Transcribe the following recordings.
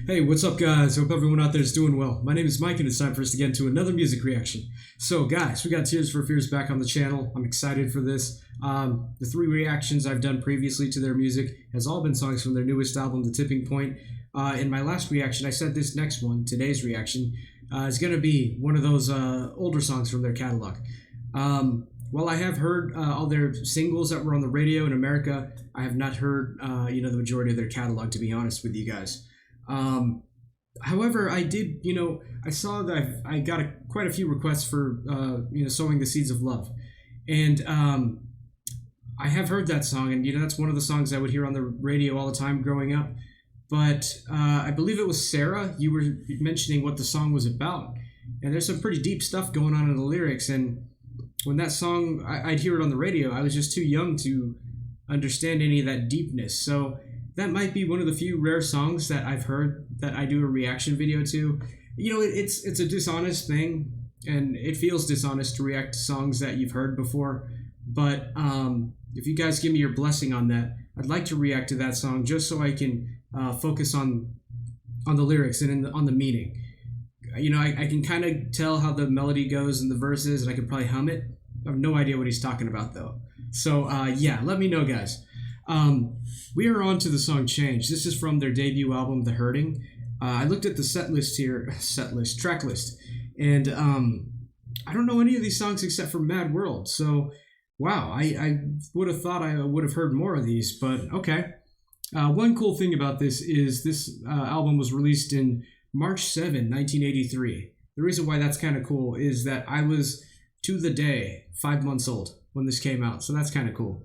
Hey, what's up, guys? Hope everyone out there is doing well. My name is Mike, and it's time for us to get into another music reaction. So, guys, we got Tears for Fears back on the channel. I'm excited for this. The three reactions I've done previously to their music has all been songs from their newest album, The Tipping Point. In my last reaction, I said this next one, today's reaction, is going to be one of those older songs from their catalog. While I have heard all their singles that were on the radio in America, I have not heard, the majority of their catalog, to be honest with you guys. However, I did, I saw that I got quite a few requests for, Sowing the Seeds of Love. And I have heard that song, and, that's one of the songs I would hear on the radio all the time growing up. But I believe it was Sarah, you were mentioning what the song was about. And there's some pretty deep stuff going on in the lyrics. And when that song, I'd hear it on the radio, I was just too young to understand any of that deepness. So that might be one of the few rare songs that I've heard that I do a reaction video to. It's a dishonest thing, and it feels dishonest to react to songs that you've heard before. But if you guys give me your blessing on that, I'd like to react to that song just so I can focus on the lyrics and on the meaning. I can kind of tell how the melody goes in the verses, and I could probably hum it. I have no idea what he's talking about, though. So, let me know, guys. We are on to the song Change. This is from their debut album, The Hurting. I looked at the track list, and I don't know any of these songs except for Mad World. So, wow, I would have thought I would have heard more of these, but okay. One cool thing about this is this album was released in March 7, 1983. The reason why that's kind of cool is that I was, to the day, 5 months old when this came out, so that's kind of cool.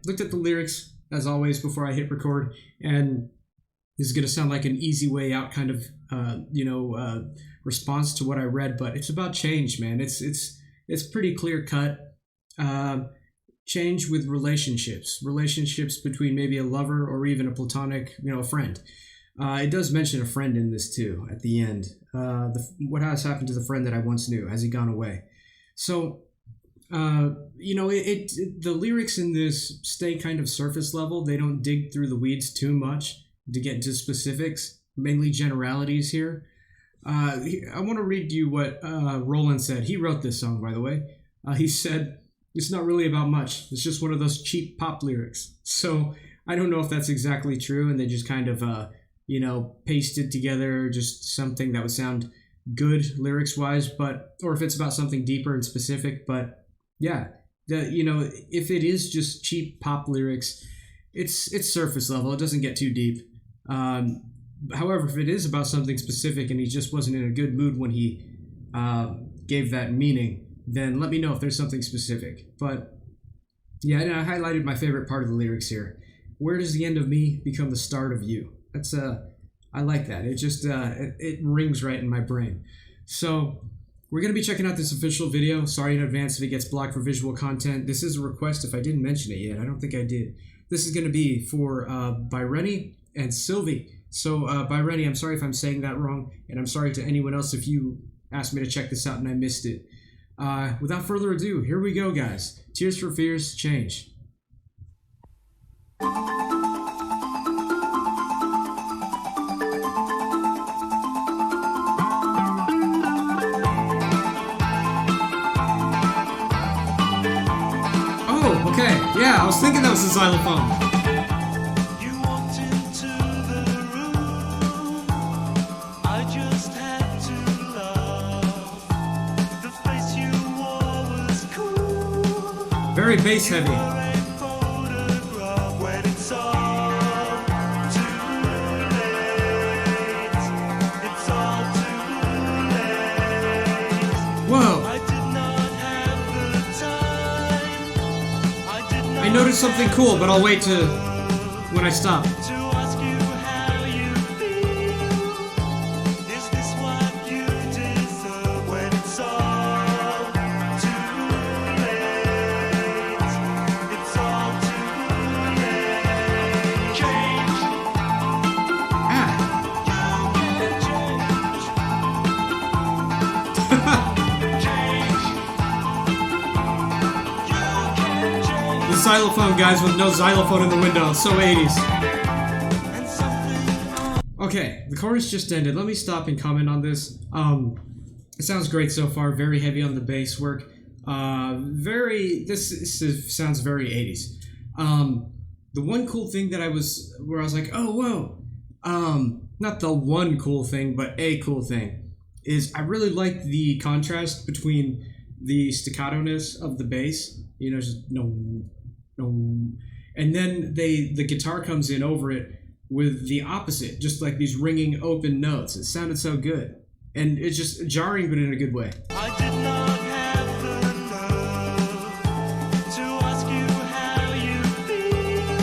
Looked at the lyrics, as always, before I hit record, and this is going to sound like an easy way out kind of, response to what I read, but it's about change, man. It's pretty clear cut. Change with relationships between maybe a lover or even a platonic, friend. It does mention a friend in this too at the end. What has happened to the friend that I once knew? Has he gone away? So, the lyrics in this stay kind of surface level. They don't dig through the weeds too much to get into specifics, mainly generalities here. I want to read you what Roland said. He wrote this song, by the way. He said, "It's not really about much. It's just one of those cheap pop lyrics." So I don't know if that's exactly true, and they just kind of, pasted together just something that would sound good lyrics-wise, or if it's about something deeper and specific. But yeah, if it is just cheap pop lyrics, it's surface level. It doesn't get too deep. However, if it is about something specific and he just wasn't in a good mood when he gave that meaning, then let me know if there's something specific. But yeah, and I highlighted my favorite part of the lyrics here. Where does the end of me become the start of you? That's I like that. It just it rings right in my brain. So we're going to be checking out this official video. Sorry in advance if it gets blocked for visual content. This is a request if I didn't mention it yet. I don't think I did. This is going to be for Byreni and Sylvie. So Byreni, I'm sorry if I'm saying that wrong, and I'm sorry to anyone else if you asked me to check this out and I missed it. Without further ado, here we go, guys. Tears for Fears, Change. Okay, yeah, I was thinking that was a xylophone. You walked into the room. I just had to love. The face you wore was cool. Very bass heavy. When it's all too late. It's all too late. Whoa. I noticed something cool, but I'll wait to when I stop. Xylophone, guys, with no xylophone in the window. So 80s. Okay, the chorus just ended. Let me stop and comment on this. It sounds great so far. Very heavy on the bass work. Sounds very 80s. The one cool thing that I was like, oh whoa, not the one cool thing, but a cool thing is I really like the contrast between the staccato-ness of the bass. You know, just no, and then the guitar comes in over it with the opposite, just like these ringing open notes. It sounded so good, and it's just jarring, but in a good way. I did not have the nerve to ask you how you feel.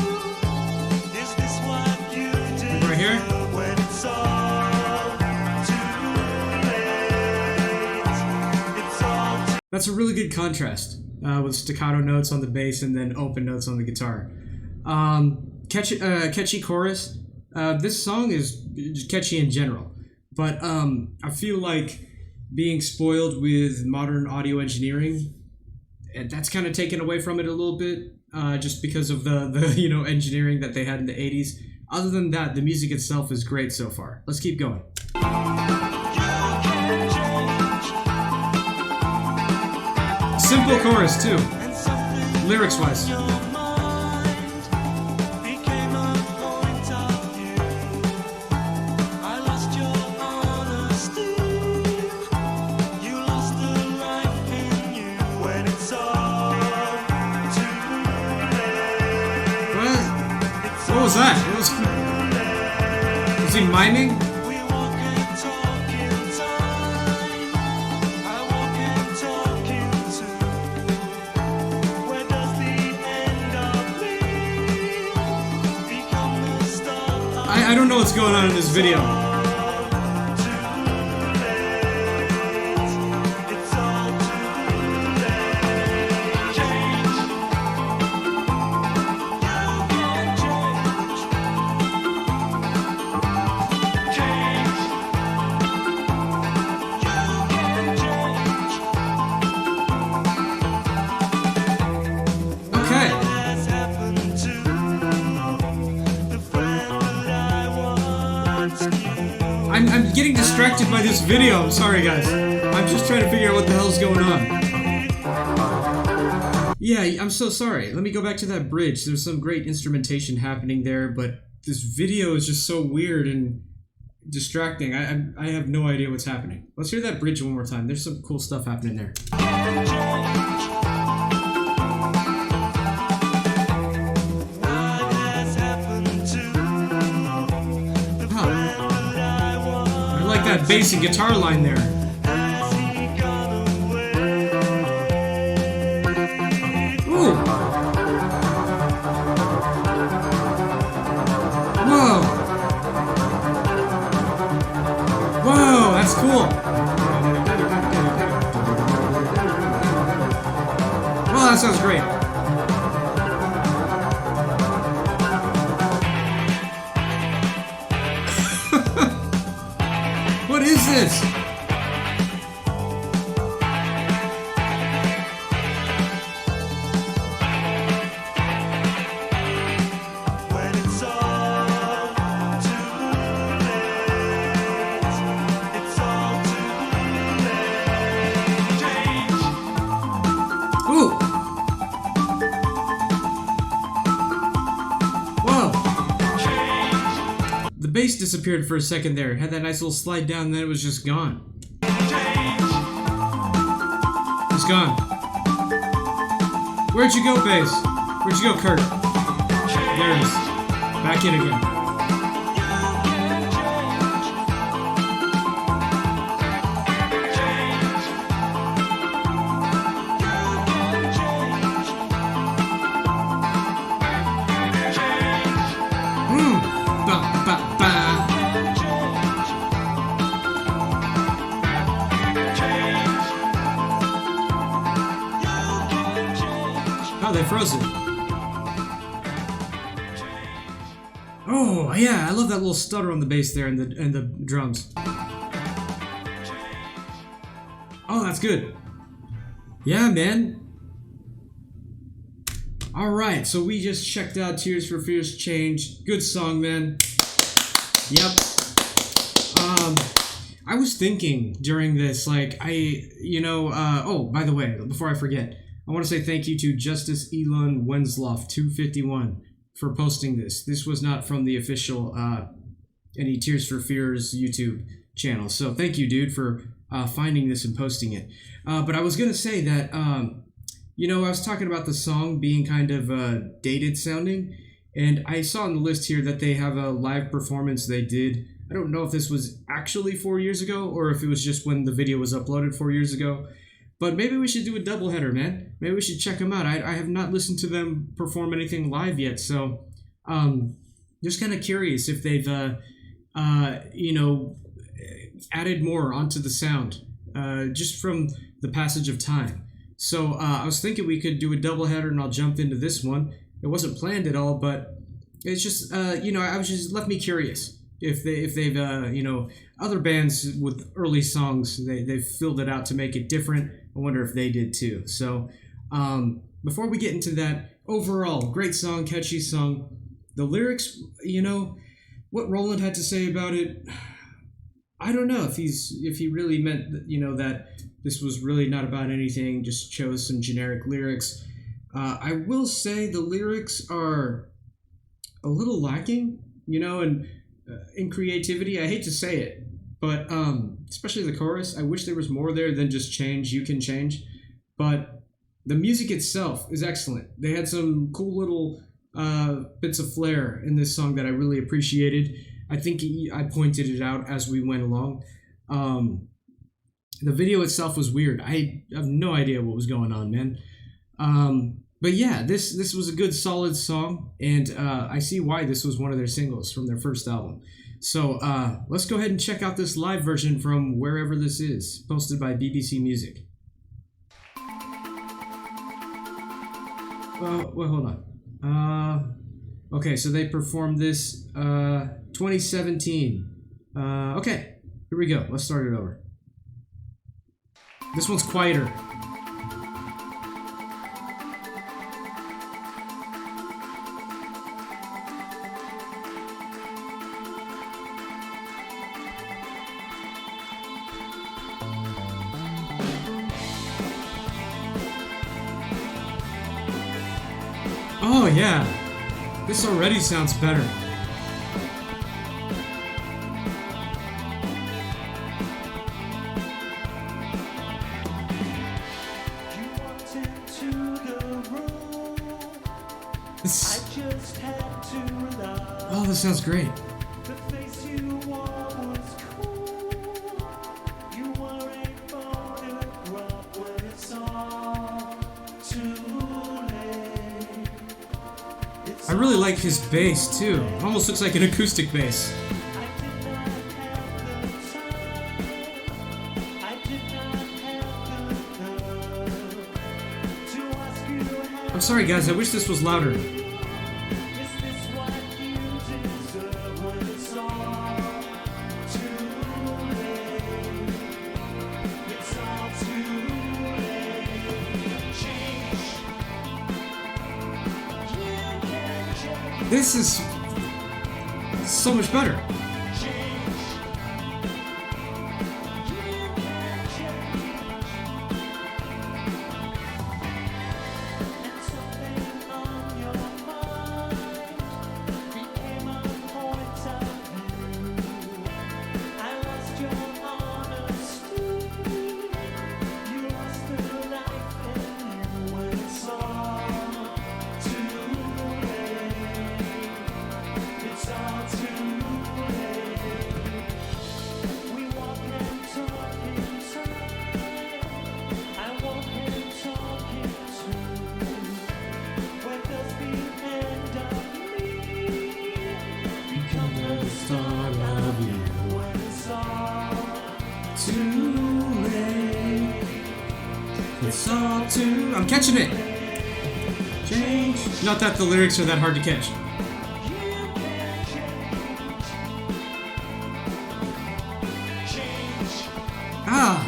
Is this what you did Right here. when it's all too late? It's all too That's a really good contrast with staccato notes on the bass and then open notes on the guitar. Catchy chorus. This song is just catchy in general, but I feel like being spoiled with modern audio engineering, and that's kind of taken away from it a little bit, just because of the engineering that they had in the 80s. Other than that, the music itself is great so far. Let's keep going. Simple chorus too, and something lyrics wise. your mind became a point of view. I lost your honesty. You lost the life in you when it's all too late. What was that? Was he miming? We walk and talk in time. I walk and talk in two. Where does the end of me become the start of I don't know what's going on in this video. too late? It's all too late. Change. You can change. Change. Okay. Has happened to the friend that I once knew. I'm getting distracted by this video. I'm sorry, guys. I'm just trying to figure out what the hell's going on. Yeah, I'm so sorry. Let me go back to that bridge. There's some great instrumentation happening there, but this video is just so weird and distracting. I have no idea what's happening. Let's hear that bridge one more time. There's some cool stuff happening there. What has happened to the Huh. friend that I once I like that bass and guitar line there. Has he gone away? Ooh. Whoa. Whoa, that's cool. Well, that sounds great. What is this? When it's all too late, it's all too late. Change. Ooh. Whoa. The bass disappeared for a second there. It had that nice little slide down, and then it was just gone. It's gone. Where'd you go, bass? Where'd you go, Kurt? There it is. Back in again. Ba, ba, ba. Oh, they froze it. Oh yeah, I love that little stutter on the bass there and the drums. Oh, that's good. Yeah, man. All right, so we just checked out Tears for Fears Change. Good song, man. Yep. I was thinking during this, like, oh, by the way, before I forget, I want to say thank you to Justice Elon Wensloff 251 for posting this. This was not from the official any Tears for Fears YouTube channel. So thank you, dude, for finding this and posting it. But I was going to say that, I was talking about the song being kind of dated sounding. And I saw on the list here that they have a live performance they did. I don't know if this was actually 4 years ago or if it was just when the video was uploaded 4 years ago. But maybe we should do a doubleheader, man. Maybe we should check them out. I have not listened to them perform anything live yet. So just kind of curious if they've, added more onto the sound just from the passage of time. So I was thinking we could do a doubleheader and I'll jump into this one. It wasn't planned at all, but it's just, I was just left me curious if they've, other bands with early songs, they've filled it out to make it different. I wonder if they did too. So before we get into that, overall, great song, catchy song. The lyrics, what Roland had to say about it, I don't know if he really meant that, that this was really not about anything, just chose some generic lyrics. I will say the lyrics are a little lacking, and in creativity. I hate to say it, but especially the chorus. I wish there was more there than just change, you can change. But the music itself is excellent. They had some cool little bits of flair in this song that I really appreciated. I think I pointed it out as we went along. The video itself was weird. I have no idea what was going on, man. But yeah, this was a good, solid song, and I see why this was one of their singles from their first album. So let's go ahead and check out this live version from Wherever This Is, posted by BBC Music. Well, hold on. Okay, so they performed this 2017. Okay, here we go. Let's start it over. This one's quieter. Oh yeah, this already sounds better. You walked into the room. I just had to love. Oh, this sounds great. The face you wore was cool. You were a photograph when it's all too late. I really like his bass too. It almost looks like an acoustic bass. I did not have the time. I did not have the nerve to ask you how. I'm sorry guys, I wish this was louder. Is this what you deserve when it's all too late? It's all too late. Change. You can change. This is so much better. Change. You can change. And something on your mind became a point of view. I lost your honesty. You lost the life in you when it's all too late. It's all too late. We walk and talk in time. I walk and talk in two. Where does the end of me become the start of you? When it's all Too late. It's all too. I'm catching it. Change. Not that the lyrics are that hard to catch. you can change. Ah,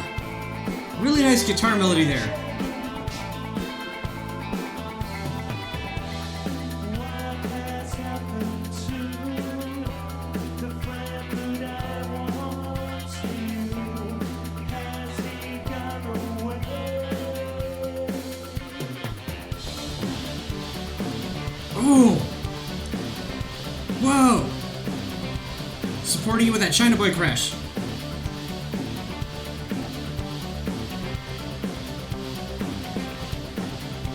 really nice guitar melody there. What has happened to the friend that I Oh! Whoa! Supporting you with that China Boy crash.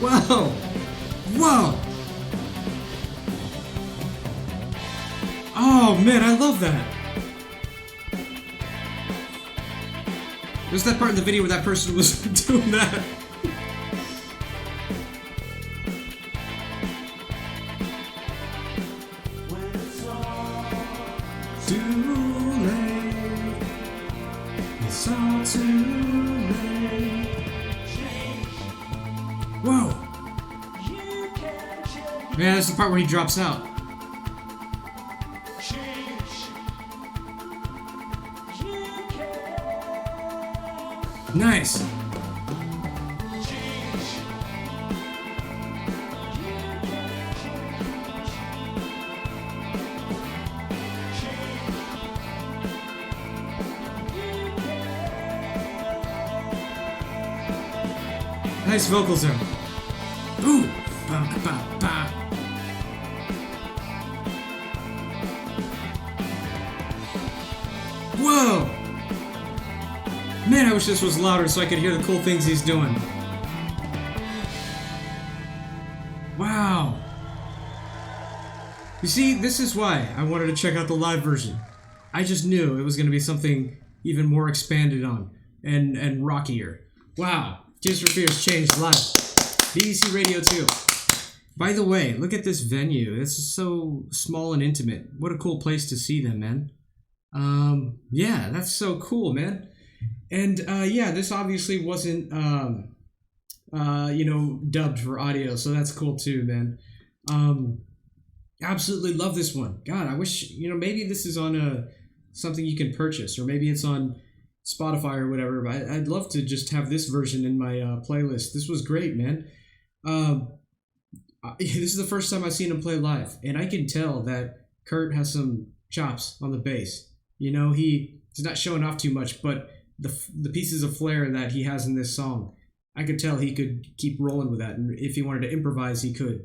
Whoa! Whoa! Oh man, I love that. There's that part in the video where that person was doing that. Too late. It's all too late. Whoa! Man, that's the part where he drops out. Nice. Nice vocals there. Ooh. Ba, ba, ba. Whoa. Man, I wish this was louder so I could hear the cool things he's doing. Wow. You see, this is why I wanted to check out the live version. I just knew it was going to be something even more expanded on and rockier. Wow. Tears for Fears changed live. BBC Radio 2. By the way, look at this venue. This is so small and intimate. What a cool place to see them, man. Yeah, that's so cool, man. And yeah, this obviously wasn't dubbed for audio, so that's cool too, man. Absolutely love this one. God, I wish, maybe this is on something you can purchase, or maybe it's on Spotify or whatever, but I'd love to just have this version in my playlist. This was great, man. This is the first time I've seen him play live, and I can tell that Kurt has some chops on the bass. He's not showing off too much, but the pieces of flair that he has in this song, I could tell he could keep rolling with that, and if he wanted to improvise, he could.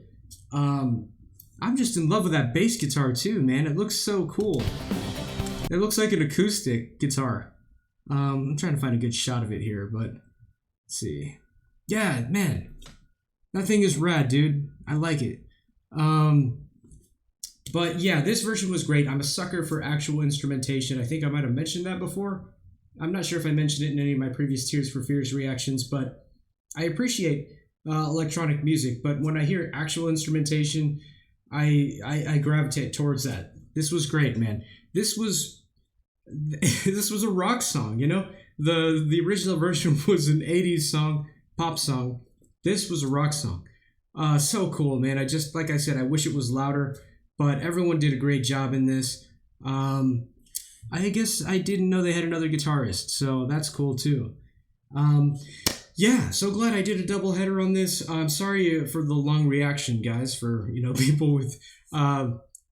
I'm just in love with that bass guitar too, man. It looks so cool. It looks like an acoustic guitar. I'm trying to find a good shot of it here, but let's see. Yeah, man, that thing is rad, dude. I like it. But yeah, this version was great. I'm a sucker for actual instrumentation. I think I might have mentioned that before. I'm not sure if I mentioned it in any of my previous Tears for Fears reactions, but I appreciate electronic music. But when I hear actual instrumentation, I gravitate towards that. This was great, man. This was a rock song, The original version was an 80s song, pop song. This was a rock song. So cool, man. Like I said, I wish it was louder, but everyone did a great job in this. I guess I didn't know they had another guitarist, so that's cool too. Yeah, so glad I did a double header on this. I'm sorry for the long reaction, guys, for people with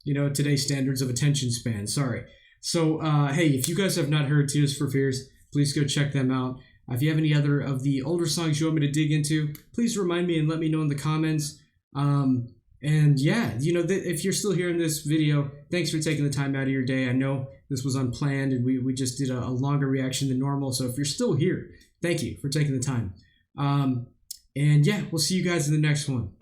today's standards of attention span. Sorry. So hey, if you guys have not heard Tears for Fears, please go check them out. If you have any other of the older songs you want me to dig into, please remind me and let me know in the comments. And yeah, if you're still hearing this video, thanks for taking the time out of your day. I know this was unplanned and we just did a longer reaction than normal. So if you're still here, thank you for taking the time. And yeah, we'll see you guys in the next one.